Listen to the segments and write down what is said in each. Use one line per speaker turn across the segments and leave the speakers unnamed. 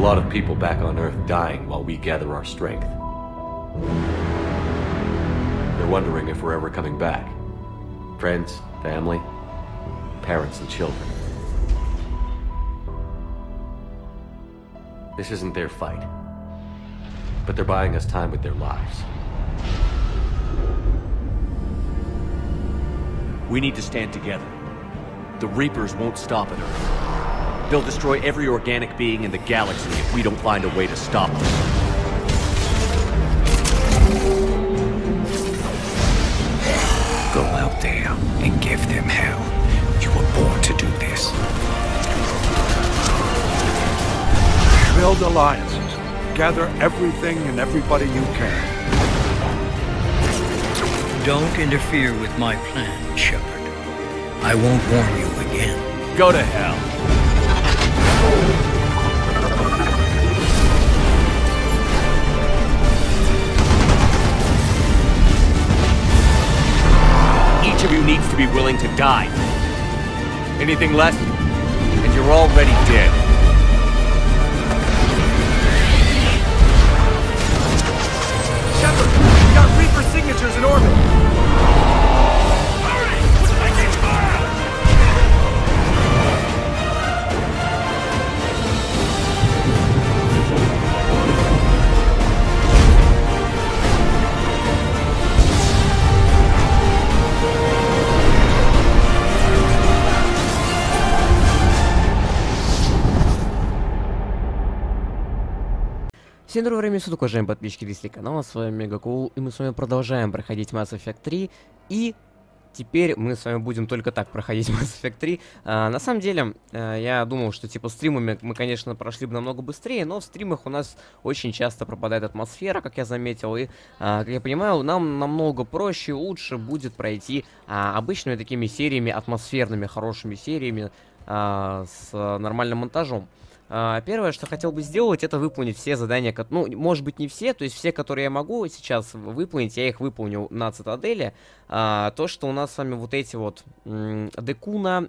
lot of people back on Earth dying while we gather our strength. They're wondering if we're ever coming back. Friends, family, parents and children. This isn't their fight, but they're buying us time with their lives.
We need to stand together. The Reapers won't stop at Earth. They'll destroy every organic being in the galaxy if we don't find a way to stop them.
Go out there and give them hell. You were born to do this.
Build alliances. Gather everything and everybody you can.
Don't interfere with my plan, Shepard. I won't warn you again.
Go to hell. Each of you needs to be willing to die. Anything less, and you're already dead.
Shepard, we got Reaper signatures in orbit.
Hurry! Taking fire!
Всем доброго времени суток, уважаемые подписчики Дисли канала, с вами Мегакул, и мы с вами продолжаем проходить Mass Effect 3, и теперь мы с вами будем только так проходить Mass Effect 3. На самом деле, я думал, что типа стримами мы, конечно, прошли бы намного быстрее, но в стримах у нас очень часто пропадает атмосфера, как я заметил, и, как я понимаю, нам намного проще, лучше будет пройти обычными такими сериями, атмосферными, хорошими сериями, с нормальным монтажом. Первое, что хотел бы сделать, это выполнить все задания, ну, может быть, не все, то есть все, которые я могу сейчас выполнить, я их выполню на Цитадели. То, что у нас с вами вот эти вот Декуна,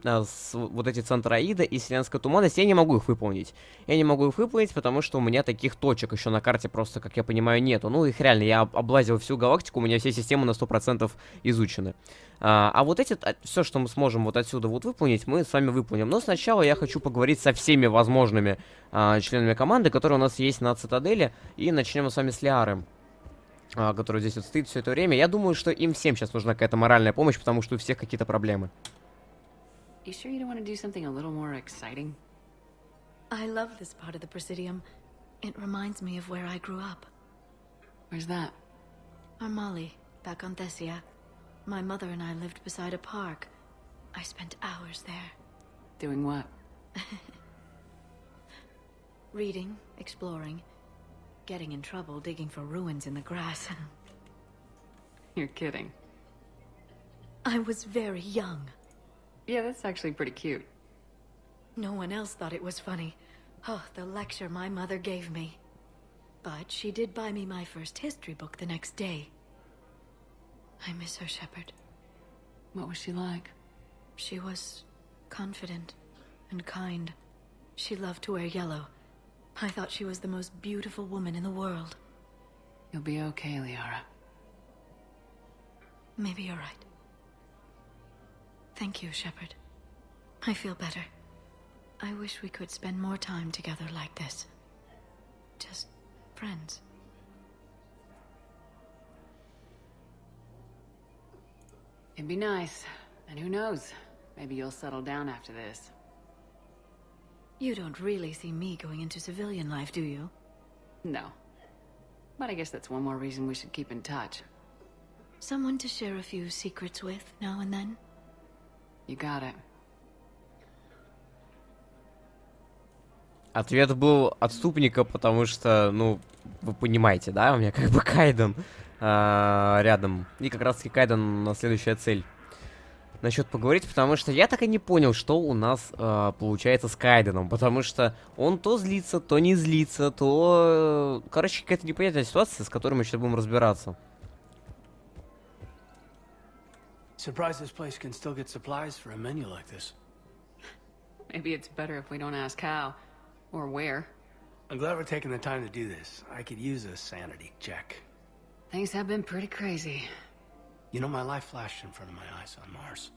вот эти Центроида и Вселенская Туманность, я не могу их выполнить. Я не могу их выполнить, потому что у меня таких точек еще на карте просто, как я понимаю, нету. Ну, их реально, я облазил всю галактику, у меня все системы на 100% изучены. А вот эти, все, что мы сможем вот отсюда вот выполнить, мы с вами выполним. Но сначала я хочу поговорить со всеми возможными членами команды, которые у нас есть на Цитадели. И начнем с вами с Лиарой, который здесь вот стоит все это время. Я думаю, что им всем сейчас нужна какая-то моральная помощь, потому что у всех какие-то проблемы.
You sure you don't want to do something a little more exciting?
I love this part of the Presidium. It reminds me of where I grew up.
Where's that?
Armali, back on Thessia. My mother and I lived beside a park. I spent hours there.
Doing what?
Reading, exploring, getting in trouble digging for ruins in the grass.
You're kidding.
I was very young.
Yeah, that's actually pretty cute.
No one else thought it was funny. Oh, the lecture my mother gave me. But she did buy me my first history book the next day. I miss her, Shepard.
What was she like?
She was confident and kind. She loved to wear yellow. I thought she was the most beautiful woman in the world.
You'll be okay, Liara.
Maybe you're right. Thank you, Shepard. I feel better. I wish we could spend more time together like this. Just friends.
It'd be nice. And who knows? Maybe you'll settle down after this.
You don't really see me going into civilian life, do you?
No. But I guess that's one more reason we should keep in touch.
Someone to share a few secrets with now and then?
You got it.
Ответ был отступника, потому что, ну, вы понимаете, да, у меня как бы Кайден рядом. И как раз таки Кайден на следующая цель. Насчет поговорить, потому что я так и не понял, что у нас получается с Кайденом. Потому что он то злится, то не злится, то... Короче, какая-то непонятная ситуация, с которой мы сейчас будем разбираться.
Surprised this place can still get supplies for a menu like this.
Maybe it's better if we don't ask how. Or where.
I'm glad we're taking the time to do this. I could use a sanity check.
Things have been pretty crazy.
You know, my life flashed in front of my eyes on Mars.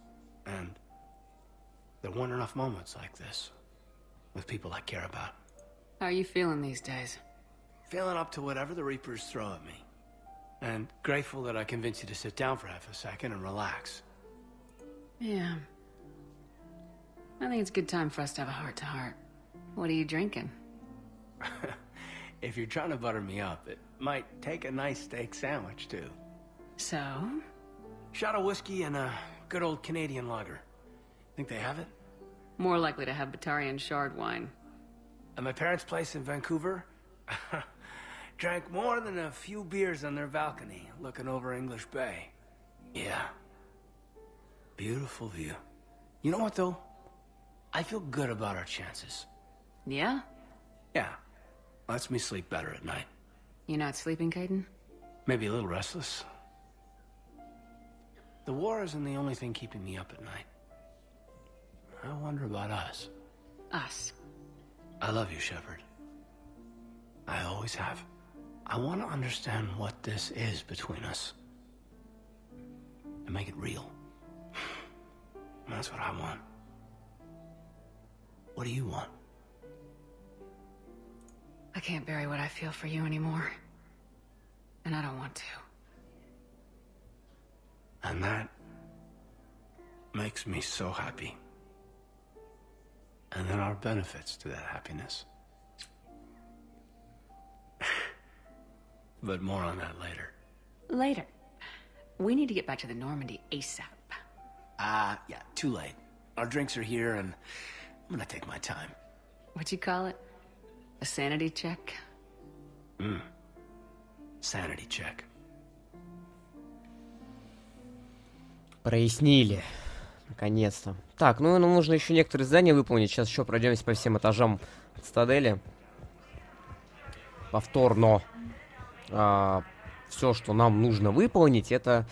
And there weren't enough moments like this with people I care about.
How are you feeling these days?
Feeling up to whatever the Reapers throw at me. And grateful that I convinced you to sit down for half a second and relax.
Yeah. I think it's a good time for us to have a heart-to-heart. What are you drinking?
If you're trying to butter me up, it might take a nice steak sandwich, too.
So?
Shot of whiskey and a good old Canadian lager. Think they have it?
More likely to have Batarian shard wine.
At my parents' place in Vancouver, drank more than a few beers on their balcony, looking over English Bay. Yeah. Beautiful view. You know what, though? I feel good about our chances.
Yeah?
Yeah. Lets me sleep better at night.
You not sleeping, Caden?
Maybe a little restless. The war isn't the only thing keeping me up at night. I wonder about us.
Us?
I love you, Shepard. I always have. I want to understand what this is between us. And make it real. That's what I want. What do you want?
I can't bury what I feel for you anymore. And I don't want to.
And that makes me so happy. And there are benefits to that happiness. But more on that later.
Later. We need to get back to the Normandy ASAP.
Yeah, too late. Our drinks are here and I'm gonna take my time.
What'd you call it? A sanity check?
Sanity check.
Прояснили. Наконец-то. Так, ну нам нужно еще некоторые задания выполнить. Сейчас еще пройдемся по всем этажам цитадели. Повторно. Все, что нам нужно выполнить, это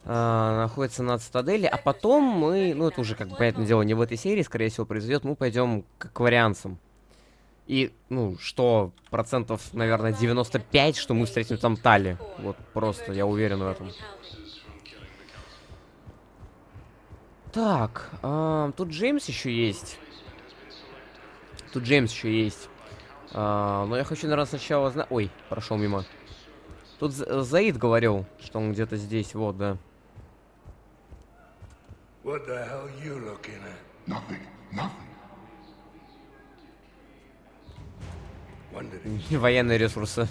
находится на цитадели. А потом мы, ну это уже, как бы, понятное дело, не в этой серии, скорее всего, произойдет. Мы пойдем к акварианцам. И, ну, что процентов, наверное, 95, что мы встретим там Тали. Вот просто, я уверен в этом. Так, тут Джеймс еще есть. Тут Джеймс еще есть. Но я хочу, наверное, сначала... Ой, прошел мимо. Тут Заид говорил, что он где-то здесь, вот, да.
What the hell you looking at?
Nothing.
Военные ресурсы.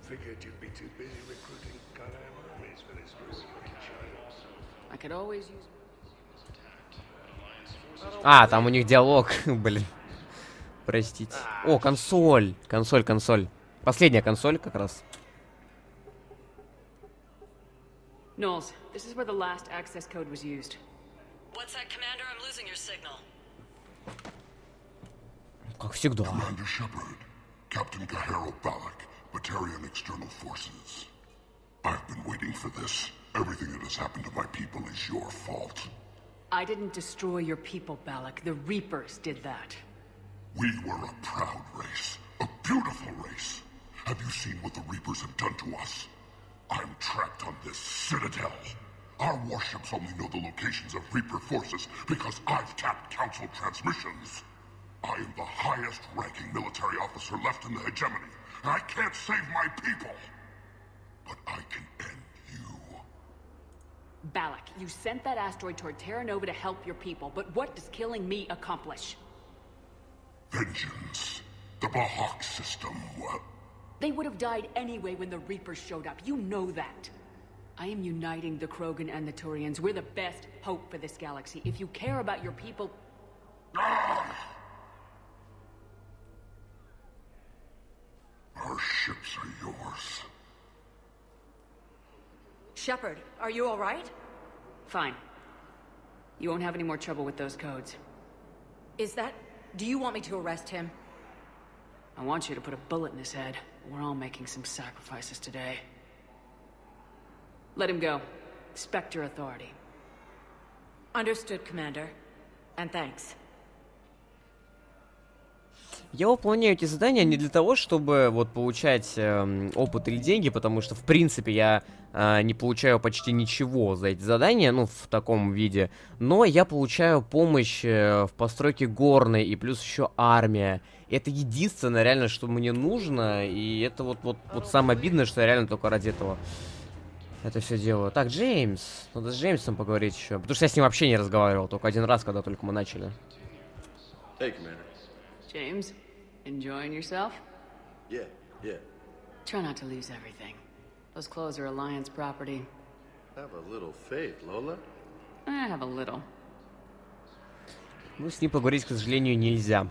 Figured you'd be too busy recruiting goddamn armies for this group.
I could always use...
Там у них диалог, блин. Простите. О, консоль. Консоль. Последняя консоль как раз.
Knowles, this is where the last access code was used.
What's that, Commander? I'm losing your signal.
Как всегда.
Commander Shepard, Captain Kahero Balak, Batarian External Forces. I've been waiting for this. Everything that has happened to my people is your fault.
I didn't destroy your people, Balak. The Reapers did that.
We were a proud race. A beautiful race. Have you seen what the Reapers have done to us? I'm trapped on this citadel. Our warships only know the locations of Reaper forces because I've tapped Council transmissions. I am the highest-ranking military officer left in the hegemony, and I can't save my people. But I can end you.
Balak, you sent that asteroid toward Terra Nova to help your people, but what does killing me accomplish?
Vengeance. The Bahawk system, well...
They would have died anyway when the Reapers showed up. You know that. I am uniting the Krogan and the Turians. We're the best hope for this galaxy. If you care about your people...
Our ships are yours.
Shepard, are you all right?
Fine. You won't have any more trouble with those codes.
Is that... Do you want me to arrest him?
I want you to put a bullet in his head. We're all making some sacrifices today. Let him go. Respect your authority.
Understood, Commander. And thanks.
Я выполняю эти задания не для того, чтобы вот получать опыт или деньги, потому что, в принципе, я не получаю почти ничего за эти задания, ну, в таком виде. Но я получаю помощь в постройке горной и плюс еще армия. Это единственное реально, что мне нужно, и это вот самое обидное, что я реально только ради этого это все делаю. Так, Джеймс. Надо с Джеймсом поговорить еще. Потому что я с ним вообще не разговаривал, только один раз, когда только мы начали.
Hey, Commander.
James, enjoying yourself?
Yeah, yeah.
Try not to lose everything. Those clothes are Alliance property.
Have a little faith, Lola.
I have a little.
Ну, с ним поговорить, к сожалению, нельзя.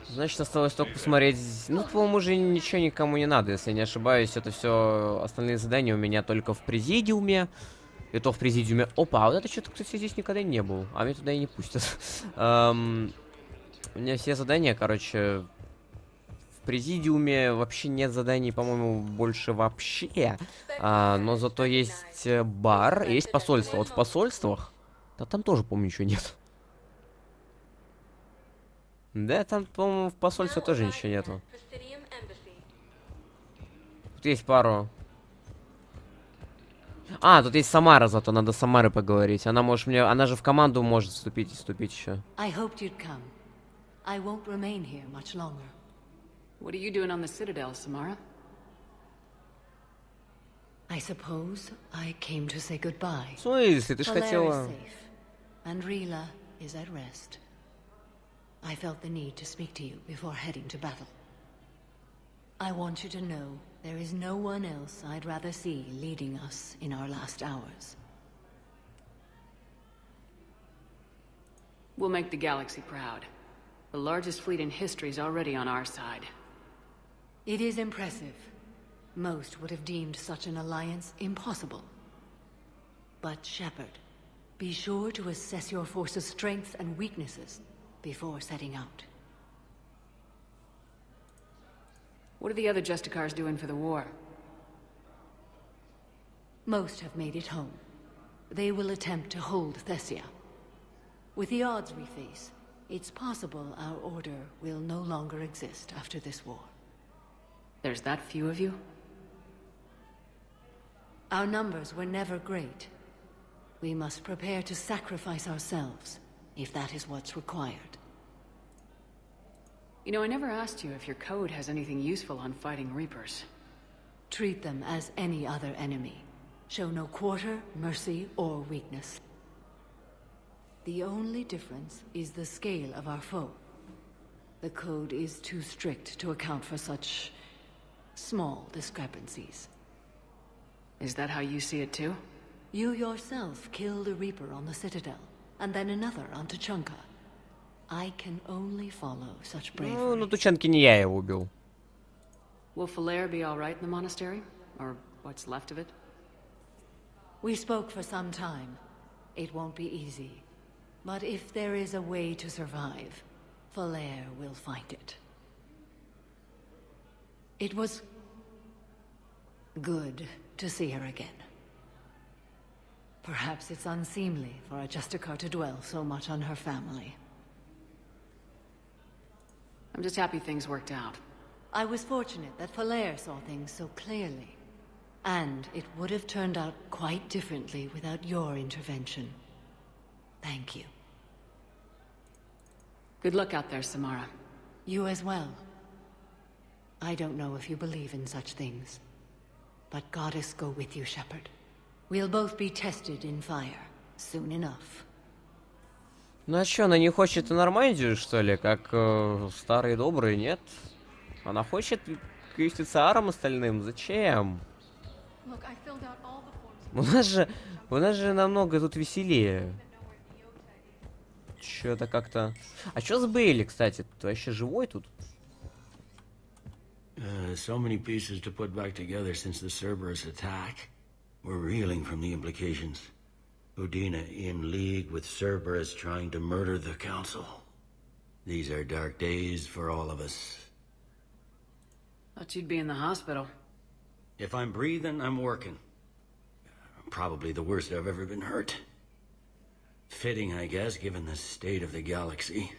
Значит, осталось только посмотреть... Ну, по-моему, уже ничего никому не надо, если я не ошибаюсь. Это все остальные задания у меня только в президиуме. И то в президиуме... Опа, а вот это что-то, кстати, здесь никогда не был. А меня туда и не пустят. У меня все задания, короче... В президиуме вообще нет заданий, по-моему, больше вообще. Но зато есть бар, есть посольство. Вот в посольствах... Да там тоже, помню, ничего нет. Да, там, по-моему, в посольстве тоже ничего нету. Тут есть пару... А, тут есть Самара, зато надо с Самарой поговорить. Она может мне... Она же в команду может вступить еще.
I hoped you'd come. I won't remain here much longer.
What are you doing on the Citadel, Samara?
I suppose I came to say goodbye.
В смысле? Ты ж хотела...
And Rila is at rest. I felt the need to speak to you before heading to battle. I want you to know there is no one else I'd rather see leading us in our last hours.
We'll make the galaxy proud. The largest fleet in history is already on our side.
It is impressive. Most would have deemed such an alliance impossible. But Shepard, be sure to assess your force's strengths and weaknesses before setting out.
What are the other Justicars doing for the war?
Most have made it home. They will attempt to hold Thessia. With the odds we face, it's possible our order will no longer exist after this war.
There's that few of you?
Our numbers were never great. We must prepare to sacrifice ourselves, if that is what's required.
You know, I never asked you if your code has anything useful on fighting Reapers.
Treat them as any other enemy. Show no quarter, mercy, or weakness. The only difference is the scale of our foe. The code is too strict to account for such small discrepancies.
Is that how you see it too?
You yourself killed a Reaper on the Citadel, and then another on Tuchanka. I can only follow such bravery.
Ну, на Тучанке не я его убил.
Will Falere be all right in the monastery? Or what's left of it?
We spoke for some time. It won't be easy. But if there is a way to survive, Falere will find it. It was good to see her again. Perhaps it's unseemly for a Justicar to dwell so much on her family.
I'm just happy things worked out.
I was fortunate that Falere saw things so clearly. And it would have turned out quite differently without your intervention. Thank you.
Good luck out there, Samara.
You as well. I don't know if you believe in such things. But Goddess go with you, Shepard. We'll both be tested in fire, soon enough.
Ну а чё, она не хочет Нормандию, что ли? Как старые добрые, нет? Она хочет к юстициарам остальным. Зачем? У нас же намного тут веселее. Чё-то как-то... А чё с Бейли, кстати? Ты вообще живой тут?
So many pieces to put back together since the Cerberus attack. We're reeling from the implications. Udina in league with Cerberus trying to murder the Council. These are dark days for all of us.
Thought you'd be in the hospital.
If I'm breathing, I'm working. Probably the worst I've ever been hurt. Fitting, I guess, given the state of the galaxy.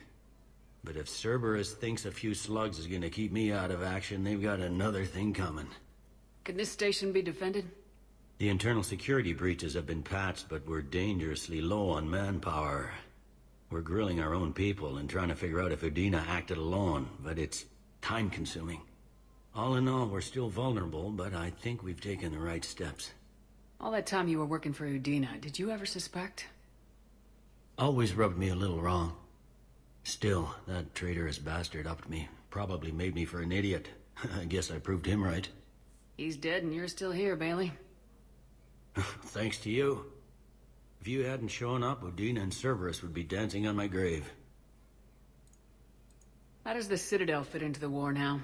But if Cerberus thinks a few slugs is gonna keep me out of action, they've got another thing coming.
Can this station be defended?
The internal security breaches have been patched, but we're dangerously low on manpower. We're grilling our own people and trying to figure out if Udina acted alone, but it's time-consuming. All in all, we're still vulnerable, but I think we've taken the right steps.
All that time you were working for Udina, did you ever suspect?
Always rubbed me a little wrong. Still, that traitorous bastard upped me. Probably made me for an idiot. I guess I proved him right.
He's dead and you're still here, Bailey.
Thanks to you. If you hadn't shown up, Udina and Cerberus would be dancing on my grave.
How does the Citadel fit into the war now?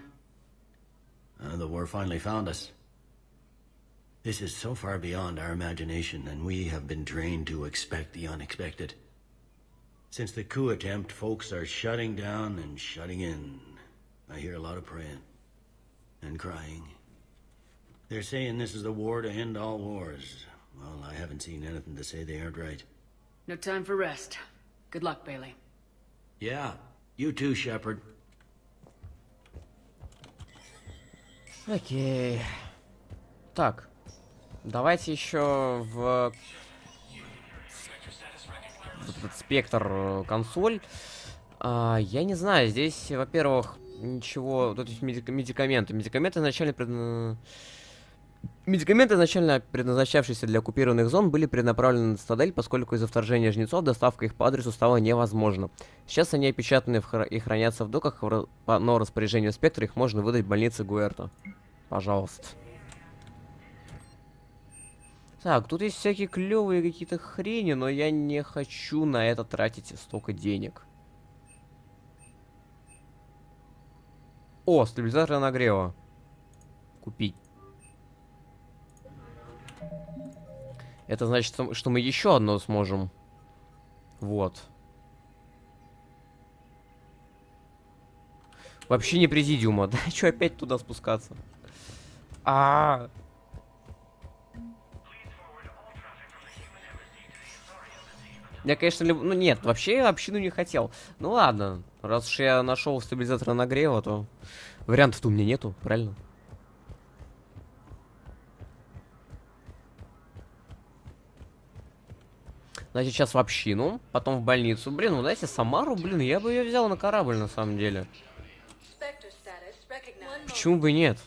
The war finally found us. This is so far beyond our imagination, and we have been trained to expect the unexpected. Since the coup attempt, folks are shutting down and shutting in. I hear a lot of praying. And crying. They're saying this is the war to end all wars. Well, I haven't seen anything to say they aren't right.
No time for rest. Good luck, Bailey.
Yeah, you too, Shepard.
Окей. Так. Давайте еще в этот спектр консоль. Я не знаю, здесь, во-первых, ничего... Тут есть медикаменты. Медикаменты изначально предназначавшиеся для оккупированных зон, были перенаправлены на цитадель, поскольку из-за вторжения жнецов доставка их по адресу стала невозможна. Сейчас они опечатаны и хранятся в доках, но распоряжению спектра их можно выдать в больнице Гуэрто. Пожалуйста. Так, тут есть всякие клевые какие-то хрени, но я не хочу на это тратить столько денег. О, стабилизатор нагрева. Купить. Это значит, что мы еще одно сможем. Вот. Вообще не президиума. Да, что опять туда спускаться? Я, конечно, ну нет, вообще я общину не хотел. Ну ладно, раз уж я нашел стабилизатор нагрева, то вариантов-то у меня нету, правильно? Значит, сейчас в общину, потом в больницу. Блин, ну дайте Самару, блин, я бы ее взял на корабль, на самом деле. Почему бы нет?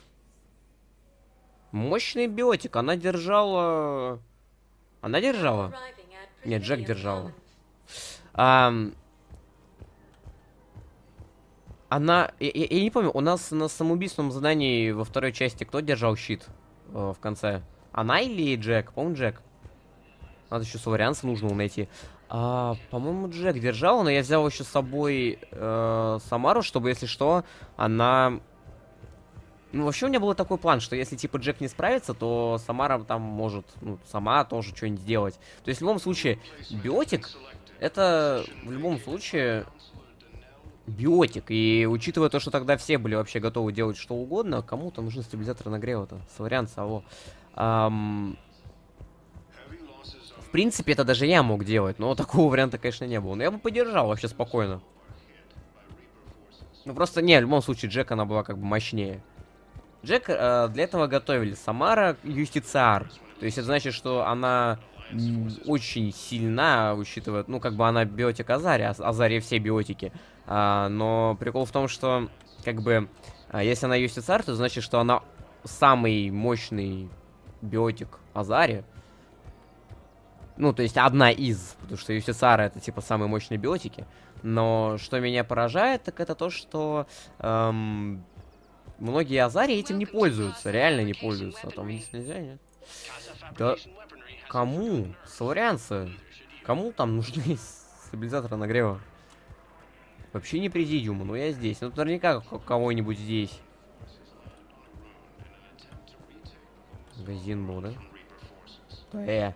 Мощный биотик, она держала... Она держала? Нет, Джек держала. Она... Я не помню, у нас на самоубийственном задании во второй части кто держал щит в конце? Она или Джек? По-моему, Джек. Надо еще соварианца нужно найти. По-моему, Джек держал, но я взял еще с собой Самару, чтобы, если что, она... Ну, вообще у меня был такой план, что если, типа, Джек не справится, то Самара там может, ну, сама тоже что-нибудь сделать. То есть, в любом случае, биотик, это, в любом случае, биотик. И учитывая то, что тогда все были вообще готовы делать что угодно, кому-то нужны стабилизаторы нагрева-то. Соварианца, алло. В принципе, это даже я мог делать, но такого варианта, конечно, не было. Но я бы поддержал вообще спокойно. Ну, просто, не, в любом случае, Джек, она была как бы мощнее. Джек для этого готовили. Самара юстициар. То есть это значит, что она очень сильна, учитывая, ну, как бы она биотик Азари, Азари все биотики. Но прикол в том, что, как бы, если она юстициар, то значит, что она самый мощный биотик Азари. Ну, то есть одна из, потому что юстициары это, типа, самые мощные биотики. Но что меня поражает, так это то, что... Многие Азари этим не пользуются, реально не пользуются. А там здесь нельзя, нет? Да кому? Соларианцы. Кому там нужны стабилизаторы нагрева? Вообще не президиуму, но я здесь. Ну, наверняка кого-нибудь здесь. Магазин был, да?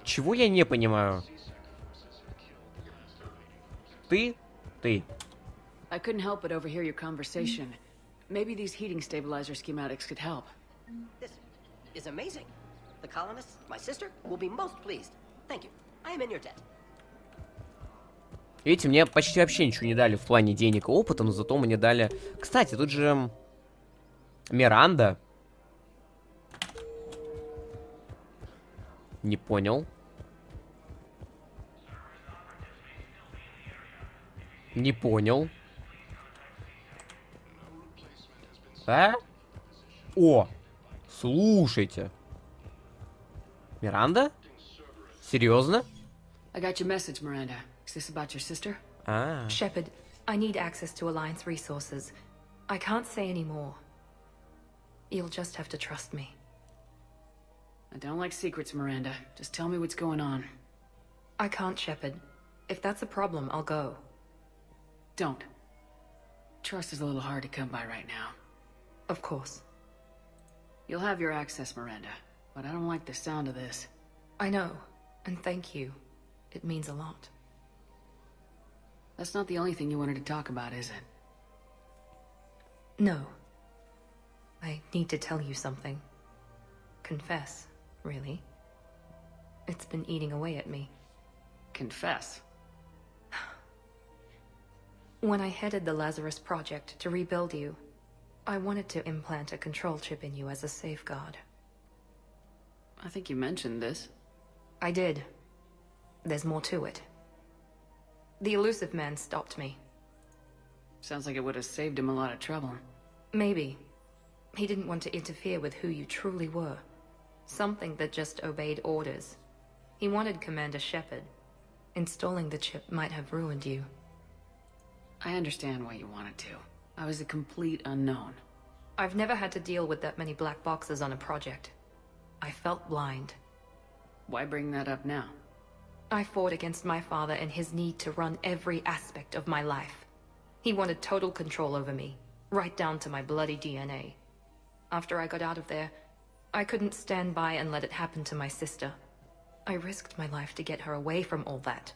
Чего я не понимаю? Ты?
I couldn't help but overhear your conversation. Maybe these heating stabilizer schematics could help.
is amazing. The colonists, my sister, will be most pleased. Thank you. I am in your debt.
Видите, мне почти вообще ничего не дали в плане денег и опыта, но зато мне дали... Кстати, тут же... Миранда. Не понял. Не понял. А? О! Слушайте. Миранда? Серьезно?
I got your message, Miranda. Is this about your sister?
Ah.
Shepard, I need access to Alliance resources. I can't say any more. You'll just have to trust me.
I don't like secrets, Miranda. Just tell me what's going on.
I can't, Shepard. If that's a problem, I'll go.
Don't. Trust is a little hard to come by right now.
Of course.
You'll have your access, Miranda, but I don't like the sound of this.
I know, and thank you. It means a lot.
That's not the only thing you wanted to talk about, is it?
No. I need to tell you something. Confess, really. It's been eating away at me.
Confess?
When I headed the Lazarus Project to rebuild you, I wanted to implant a control chip in you as a safeguard.
I think you mentioned this.
I did. There's more to it. The elusive man stopped me.
Sounds like it would have saved him a lot of trouble.
Maybe. He didn't want to interfere with who you truly were. Something that just obeyed orders. He wanted Commander Shepard. Installing the chip might have ruined you.
I understand why you wanted to. I was a complete unknown.
I've never had to deal with that many black boxes on a project. I felt blind.
Why bring that up now?
I fought against my father and his need to run every aspect of my life. He wanted total control over me, right down to my bloody DNA. After I got out of there, I couldn't stand by and let it happen to my sister. I risked my life to get her away from all that.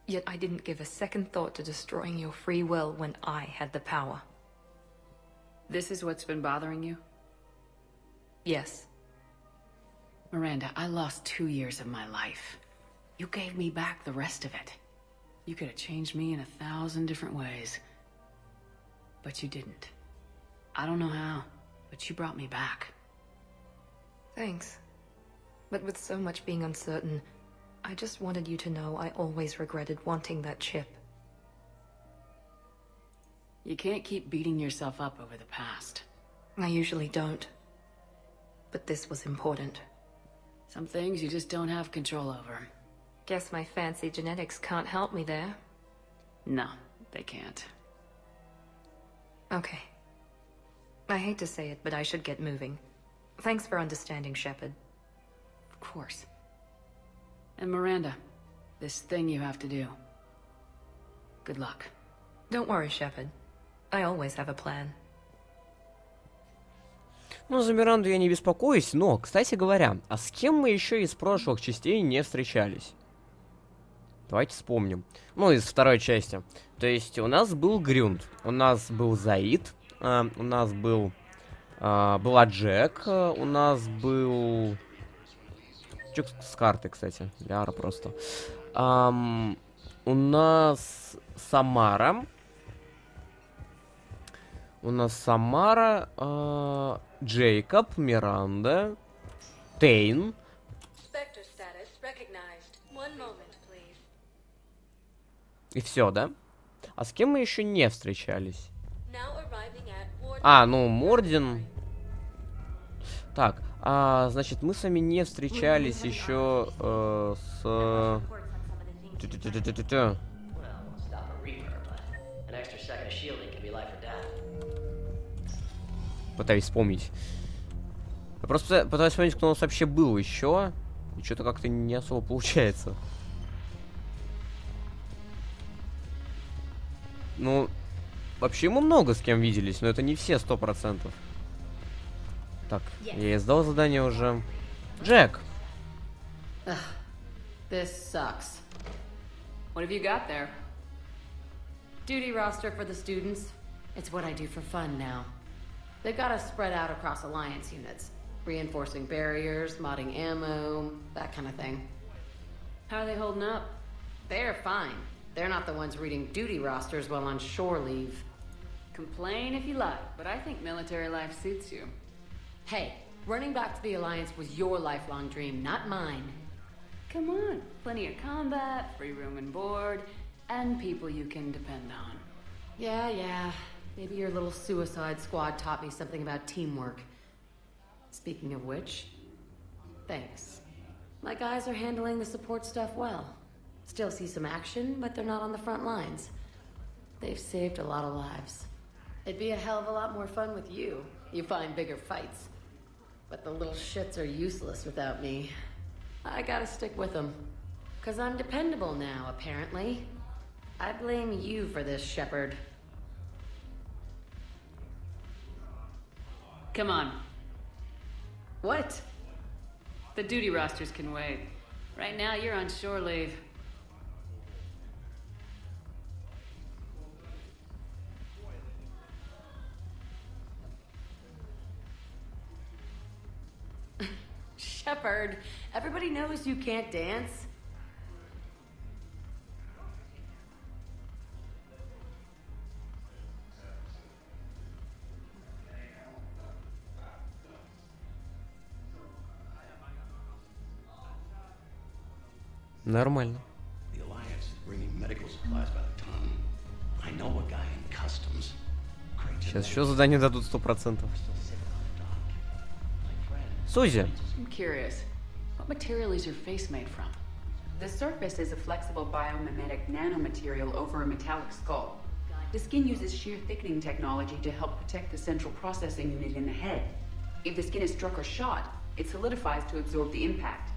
Yet I didn't give a second thought to destroying your free will when I had the power.
This is what's been bothering you?
Yes.
Miranda, I lost 2 years of my life. You gave me back the rest of it. You could have changed me in 1,000 different ways. But you didn't. I don't know how, but you brought me back.
Thanks. But with so much being uncertain, I just wanted you to know I always regretted wanting that chip.
You can't keep beating yourself up over the past.
I usually don't. But this was important.
Some things you just don't have control over.
Guess my fancy genetics can't help me there.
No, they can't.
Okay. I hate to say it, but I should get moving. Thanks for understanding, Shepard.
Of course. And Miranda, this thing you have to do. Good luck.
Don't worry, Shepard. I always have a plan.
Ну, за Миранду я не беспокоюсь, но, кстати говоря, а с кем мы еще из прошлых частей не встречались? Давайте вспомним. Ну, из второй части. То есть у нас был Грюнд, у нас был Заид, у нас была Джек, у нас был... Чук с карты, кстати. Ляра просто. У нас Самара. Джейкоб, Миранда, Тейн. И все, да? А с кем мы еще не встречались? А, ну, Мордин. Так, значит, мы с вами не встречались еще с... Пытаюсь вспомнить. Я просто пытаюсь вспомнить, кто у нас вообще был еще. И что-то как-то не особо получается. Ну, вообще мы много с кем виделись, но это не все 100%. Так, я сдал задание уже. Джек!
This sucks. What have you got there?
Duty roster for the students. It's what I do for fun now.
They got us spread out across Alliance units. Reinforcing barriers, modding ammo, that kind of thing. How are they holding up? They're fine. They're not the ones reading duty rosters while on shore leave. Complain if you like, but I think military life suits you. Hey, running back to the Alliance was your lifelong dream, not mine. Come on, plenty of combat, free room and board, and people you can depend on. Yeah. Maybe your little suicide squad taught me something about teamwork. Speaking of which, thanks. My guys are handling the support stuff well. Still see some action, but they're not on the front lines. They've saved a lot of lives. It'd be a hell of a lot more fun with you. You find bigger fights. But the little shits are useless without me. I gotta stick with them. 'Cause I'm dependable now, apparently. I blame you for this, Shepard. Come on. What? The duty rosters can wait. Right now, you're on shore leave. Shepard, everybody knows you can't dance.
Нормально.
The Alliance is bringing medical supplies by the ton. I know a guy in customs.
Сейчас еще задание дадут 100%. Сузи.
I'm curious. What material is your face made from?
The surface is a flexible biomimetic nanomaterial over a metallic skull. The skin uses shear thickening technology to help protect the central processing unit in the head. If the skin is struck or shot, it solidifies to absorb the impact.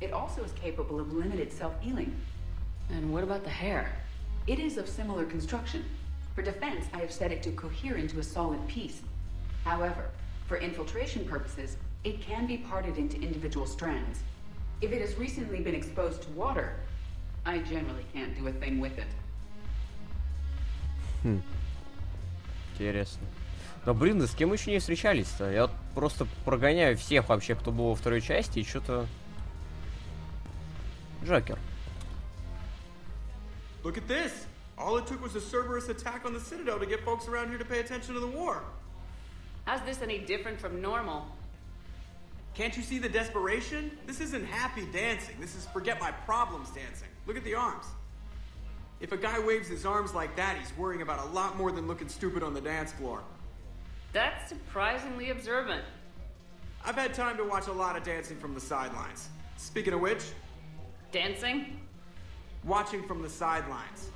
It also is capable of limited self-healing.
And what about the hair?
It is of similar construction. For defense, I have set it to cohere into a solid piece. However, for infiltration purposes, it can be parted into individual strands. If it has recently been exposed to water, I generally can't do a thing with it.
Интересно. Но, блин, да с кем мы еще не встречались-то? Я вот просто прогоняю всех вообще, кто был во второй части, и что-то... Джокер.
Look at this! All it took was a Cerberus attack on the Citadel to get folks around here to pay attention to the war.
How's this any different from normal?
Can't you see the desperation? This isn't happy dancing. This is forget my problems dancing. Look at the arms. If a guy waves his arms like that, he's worrying about a lot more than looking stupid on the dance floor.
That's surprisingly observant.
I've had time to watch a lot of dancing from the sidelines. Speaking of which...
Dancing?
Watching from the sidelines.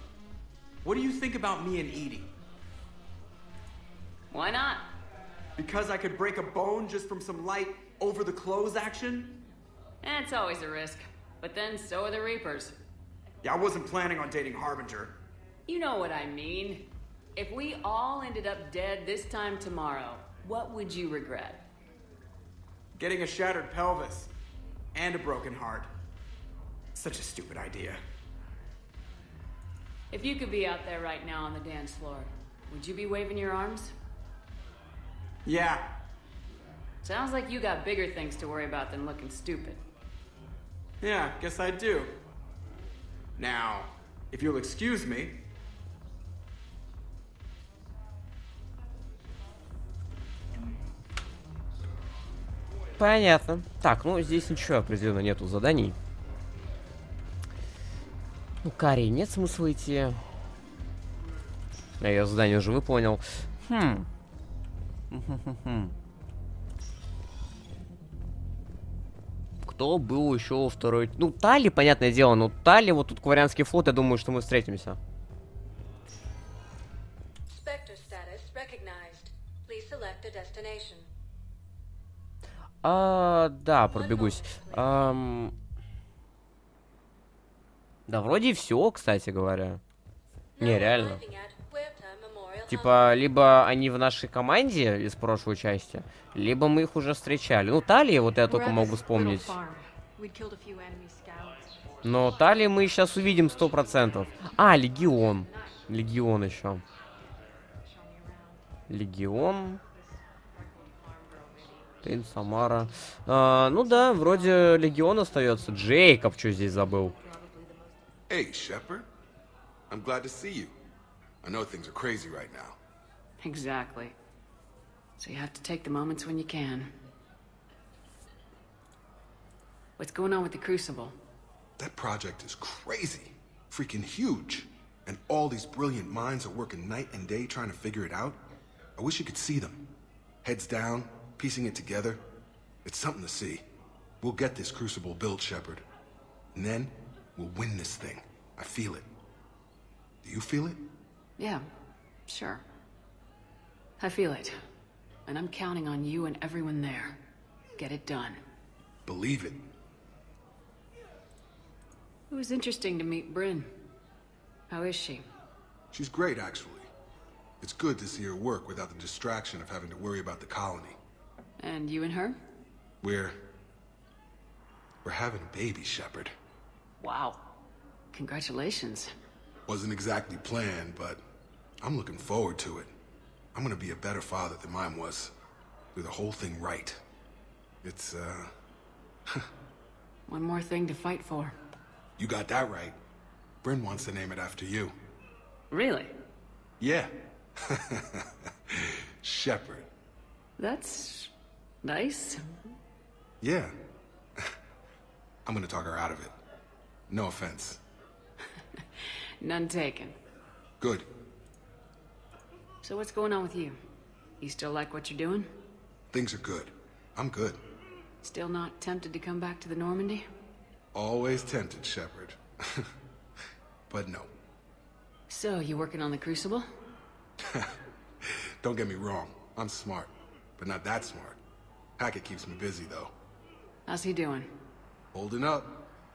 What do you think about me and Edie?
Why not?
Because I could break a bone just from some light over-the-clothes action?
It's always a risk. But then so are the Reapers.
Yeah, I wasn't planning on dating Harbinger.
You know what I mean. If we all ended up dead this time tomorrow, what would you regret?
Getting a shattered pelvis. And a broken heart. Such a stupid idea.
If you could be out there right now on the dance floor, would you be waving your arms?
Yeah.
Sounds like you got bigger things to worry about than looking stupid.
Yeah, guess I do. Now, if you'll excuse me...
Понятно. Так, ну здесь ничего определенно нету заданий. Ну, Карри, нет смысла идти. Я задание уже выполнил. Кто был еще во второй... Ну, Тали, понятное дело, но Тали, вот тут Кварианский флот, я думаю, что мы встретимся. Да, пробегусь. Да, вроде все, кстати говоря. Не, реально. Типа, либо они в нашей команде из прошлой части, либо мы их уже встречали. Ну, Талии, вот я только могу вспомнить. Но Талии мы сейчас увидим 100%. А, Легион. Легион еще. Легион. Кейн, Самара. Ну да, вроде Легион остается. Джейкоб что здесь забыл?
Hey, Shepard. I'm glad to see you. I know things are crazy right now.
Exactly. So you have to take the moments when you can. What's going on with the Crucible?
That project is crazy. Freaking huge. And all these brilliant minds are working night and day trying to figure it out. I wish you could see them. Heads down, piecing it together. It's something to see. We'll get this Crucible built, Shepard. And then, we'll win this thing. I feel it. Do you feel it?
Yeah, sure. I feel it. And I'm counting on you and everyone there. Get it done.
Believe it.
It was interesting to meet Bryn. How is she?
She's great, actually. It's good to see her work without the distraction of having to worry about the colony.
And you and her?
We're having a baby, Shepard.
Wow. Congratulations.
Wasn't exactly planned, but I'm looking forward to it. I'm gonna be a better father than mine was. Do the whole thing right. It's,
One more thing to fight for.
You got that right. Bryn wants to name it after you.
Really?
Yeah. Shepard.
That's nice.
Yeah. I'm gonna talk her out of it. No offense.
None taken.
Good.
So what's going on with you? You still like what you're doing?
Things are good. I'm good.
Still not tempted to come back to the Normandy?
Always tempted, Shepard. But no.
So, you working on the Crucible?
Don't get me wrong. I'm smart. But not that smart. Hackett keeps me busy, though.
How's he doing?
Holding up.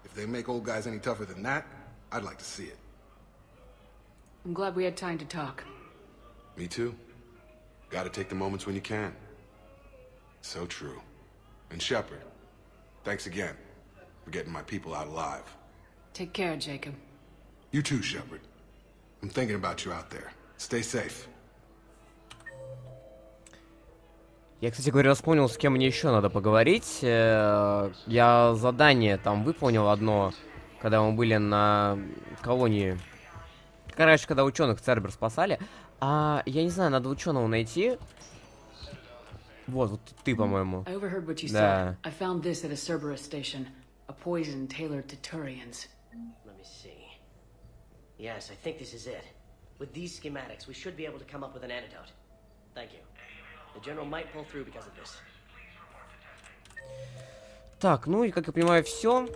If they make old guys any tougher than that, I'd like to see it.
I'm glad we had time to talk.
Me too. Gotta take the moments when you can. So true. And Shepard, thanks again for getting my people out alive.
Take care, Jacob.
You too, Shepard. I'm thinking about you out there. Stay safe.
Я, кстати говоря, вспомнил, с кем мне еще надо поговорить. Я задание там выполнил одно, когда мы были на колонии. Короче, когда ученых Цербер спасали. А я не знаю, надо ученого найти. Вот ты, по-моему.
I overheard what you
Да.
said. I found this at a Cerberus station. A poison tailored to Turians.
Let me see. Yes, I think this is it. With these schematics, we should be able to come up with an antidote. Thank you. The General might pull through because of this.
Так, ну и как я понимаю, все.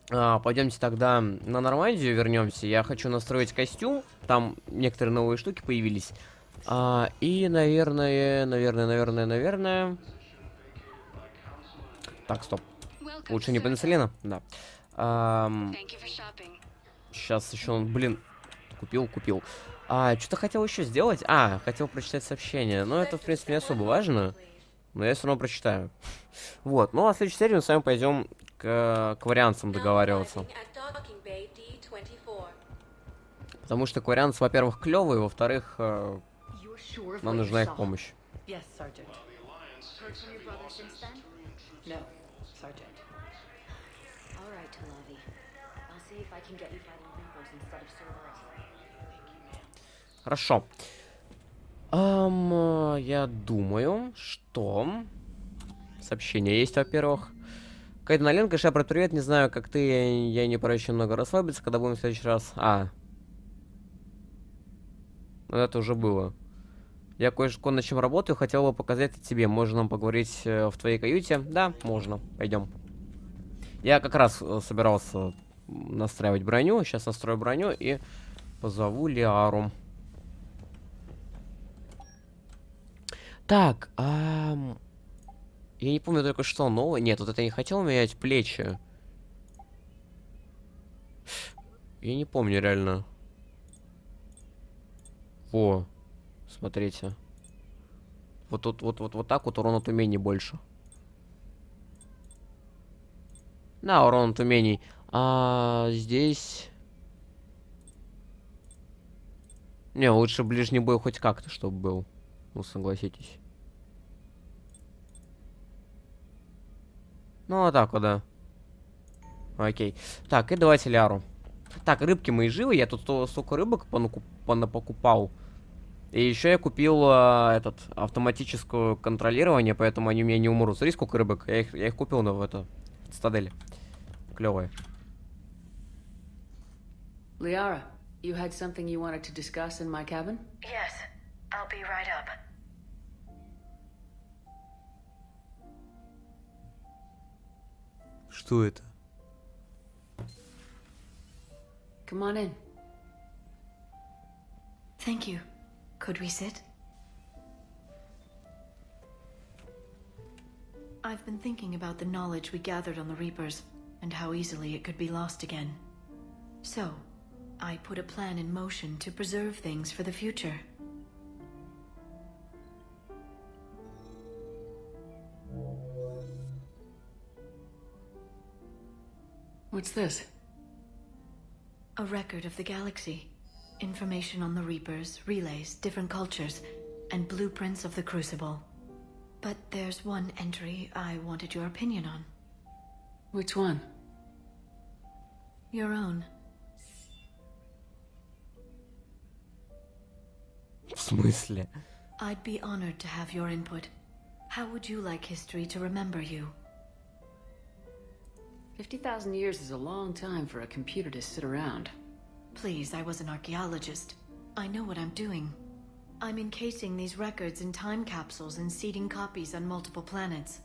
Пойдемте тогда на Нормандию вернемся. Я хочу настроить костюм. Там некоторые новые штуки появились. И, наверное... Так, стоп. Лучше не пенициллина? Да. Сейчас еще, блин, купил. Что-то хотел еще сделать. Хотел прочитать сообщение. Но это, в принципе, не особо важно. Но я все равно прочитаю. Вот. Ну, а в следующей серии мы с вами пойдем к варианцам договариваться. Потому что кварианцы, во-первых, клевые, во-вторых, нам нужна их помощь. Хорошо. Я думаю, что... Сообщение есть, во-первых. Кайден Аленко, Шепард, привет. Не знаю, как ты, я не пора еще много расслабиться, когда будем в следующий раз. Ну это уже было. Я кое-что над чем работаю, хотел бы показать это тебе. Можно нам поговорить в твоей каюте? Да, можно. Пойдем. Я как раз собирался настраивать броню. Сейчас настрою броню и позову Лиару. Так, я не помню только что новое. Нет, вот это я не хотел менять плечи. Я не помню реально. Во, смотрите. Вот тут, вот так вот урон от умений больше. Да, урон от умений. Здесь... Не, лучше ближний бой хоть как-то, чтобы был. Ну, согласитесь. Ну, вот так вот, да. Окей. Так, и давайте Ляру. Так, рыбки мои живы. Я тут столько рыбок покупал. И еще я купил этот автоматическое контролирование, поэтому они у меня не умрут. Смотри, сколько рыбок. Я их купил в цитадели. Клевые.
Liara, you had something you wanted to discuss in my cabin?
Yes, I'll be right up.
Что это?
Come on in.
Thank you. Could we sit? I've been thinking about the knowledge we gathered on the Reapers, and how easily it could be lost again. So, I put a plan in motion to preserve things for the future.
What's this?
A record of the galaxy. Information on the Reapers, relays, different cultures, and blueprints of the Crucible. But there's one entry I wanted your opinion on.
Which one?
Your own.
В смысле?
I'd be honored to have your input. How would you like history to remember you?
50,000 years is a long time for a computer to sit around.
Please, I was an archaeologist. I know what I'm doing. I'm encasing these records in time capsules and seeding copies on multiple planets.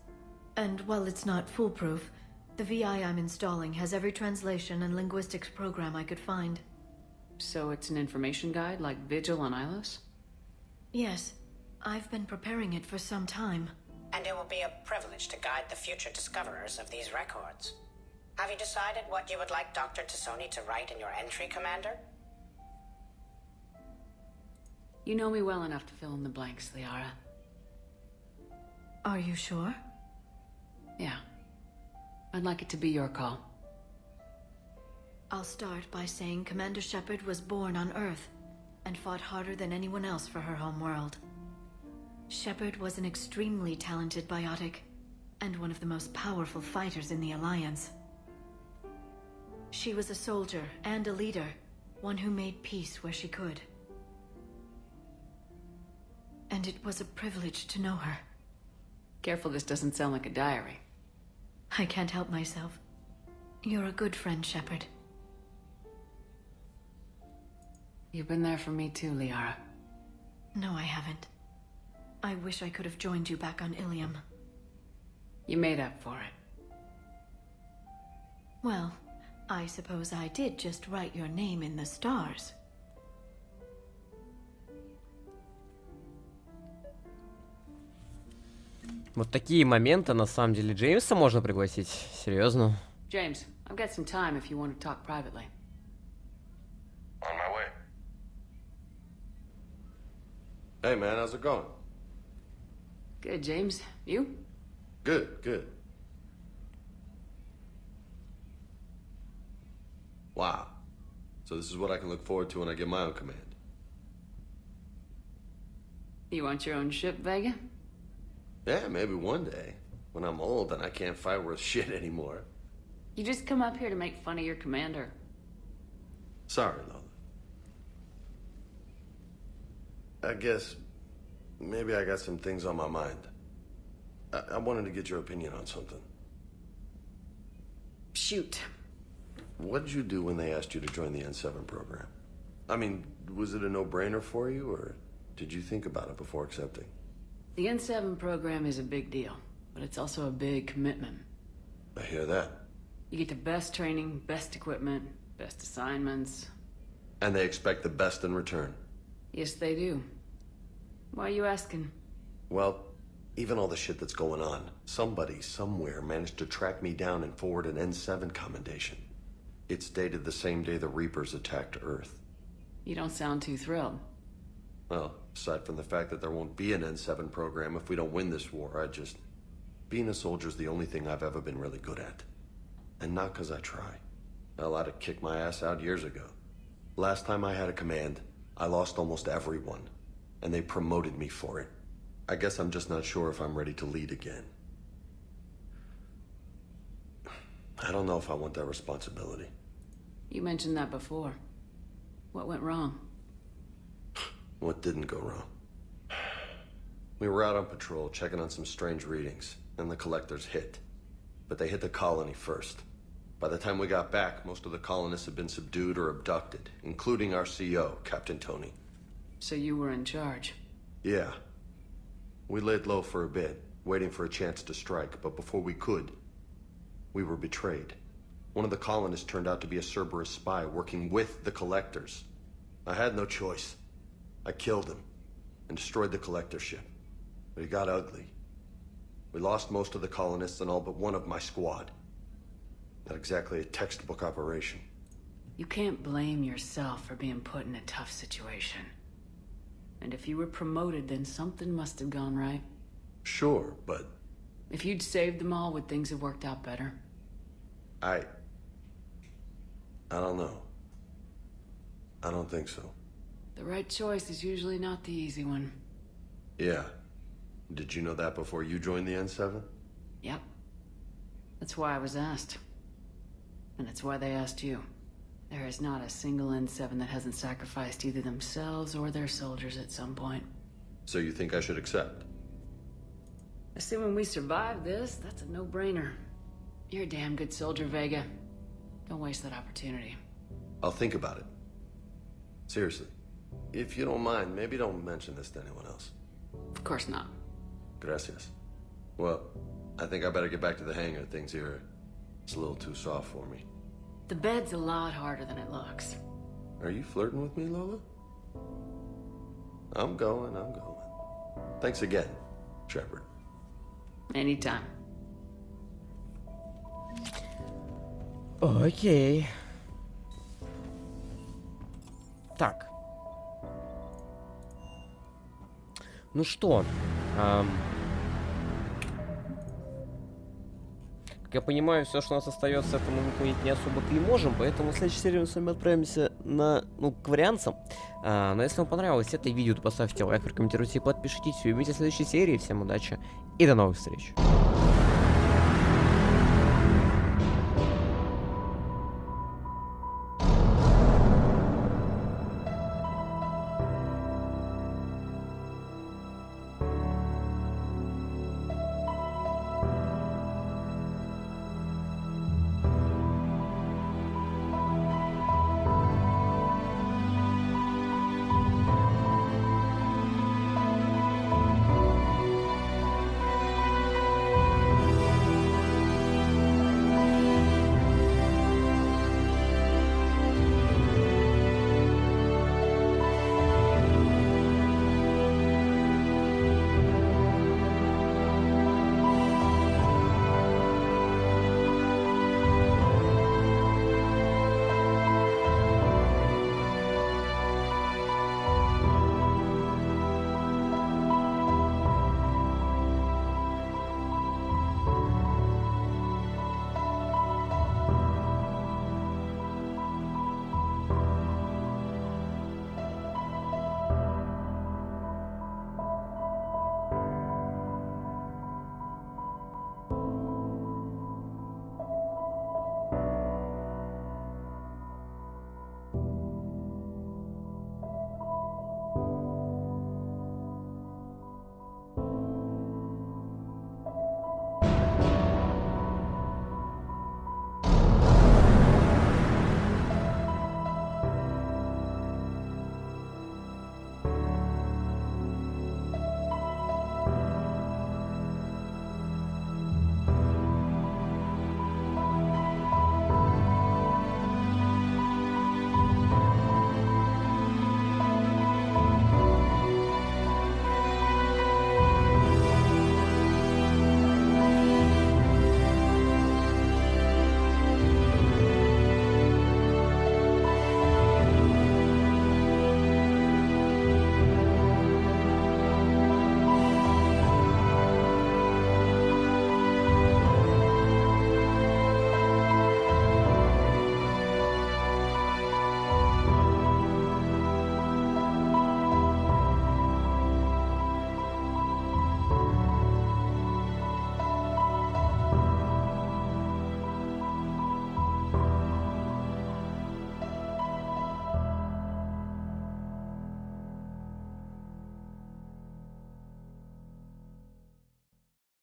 And while it's not foolproof, the VI I'm installing has every translation and linguistics program I could find.
So it's an information guide like Vigil on Ilos?
Yes. I've been preparing it for some time.
And it will be a privilege to guide the future discoverers of these records. Have you decided what you would like Dr. Tassoni to write in your entry, Commander?
You know me well enough to fill in the blanks, Liara.
Are you sure?
Yeah. I'd like it to be your call.
I'll start by saying Commander Shepard was born on Earth and fought harder than anyone else for her home world. Shepard was an extremely talented biotic and one of the most powerful fighters in the Alliance. She was a soldier and a leader, one who made peace where she could. And it was a privilege to know her.
Careful this doesn't sound like a diary.
I can't help myself. You're a good friend, Shepard.
You've been there for me too, Liara.
No, I haven't. I wish I could have joined you back on Ilium.
You made up for it.
Well, I suppose I did just write your name in the stars.
Вот такие моменты, на самом деле, Джеймса можно пригласить. Серьезно.
James, I've got some time if you want to talk privately.
On my way. Hey, man, how's it going?
Good, James. You?
Good, good. Wow. So this is what I can look forward to when I get my own command.
You want your own ship, Vega?
Yeah, maybe one day. When I'm old and I can't fight worth shit anymore.
You just come up here to make fun of your commander.
Sorry, Lola. I guess maybe I got some things on my mind. I wanted to get your opinion on something.
Shoot.
What did you do when they asked you to join the N7 program? I mean, was it a no-brainer for you, or did you think about it before accepting?
The N7 program is a big deal, but it's also a big commitment.
I hear that.
You get the best training, best equipment, best assignments.
And they expect the best in return.
Yes, they do. Why are you asking?
Well, even all the shit that's going on, somebody, somewhere, managed to track me down and forward an N7 commendation. It's dated the same day the Reapers attacked Earth.
You don't sound too thrilled.
Well, aside from the fact that there won't be an N7 program if we don't win this war, being a soldier's the only thing I've ever been really good at. And not because I try. Hell, I'd have kicked my ass out years ago. Last time I had a command, I lost almost everyone. And they promoted me for it. I guess I'm just not sure if I'm ready to lead again. I don't know if I want that responsibility.
You mentioned that before. What went wrong?
What didn't go wrong? We were out on patrol, checking on some strange readings, and the collectors hit. But they hit the colony first. By the time we got back, most of the colonists had been subdued or abducted, including our CO, Captain Tony.
So you were in charge?
Yeah. We laid low for a bit, waiting for a chance to strike, but before we could, we were betrayed. One of the colonists turned out to be a Cerberus spy working with the collectors. I had no choice. I killed him and destroyed the collector ship. But it got ugly. We lost most of the colonists and all but one of my squad. Not exactly a textbook operation.
You can't blame yourself for being put in a tough situation. And if you were promoted, then something must have gone right.
Sure, but...
If you'd saved them all, would things have worked out better?
I don't know. I don't think so.
The right choice is usually not the easy one.
Yeah. Did you know that before you joined the N7?
Yep. That's why I was asked. And it's why they asked you. There is not a single N7 that hasn't sacrificed either themselves or their soldiers at some point.
So you think I should accept?
Assuming we survive this, that's a no-brainer. You're a damn good soldier, Vega. Don't waste that opportunity.
I'll think about it. Seriously. If you don't mind, maybe don't mention this to anyone else.
Of course not.
Gracias. Well, I think I better get back to the hangar. Things here, it's a little too soft for me.
The bed's a lot harder than it looks.
Are you flirting with me, Lola? I'm going. Thanks again, Shepard.
Anytime.
Окей. Так. Ну что, как я понимаю, все, что у нас остается, это мы выполнить не особо-то и можем, поэтому в следующей серии мы с вами отправимся к вариантам. Но если вам понравилось это видео, то поставьте лайк, прокомментируйте и подпишитесь. Увидимся в следующей серии. Всем удачи и до новых встреч.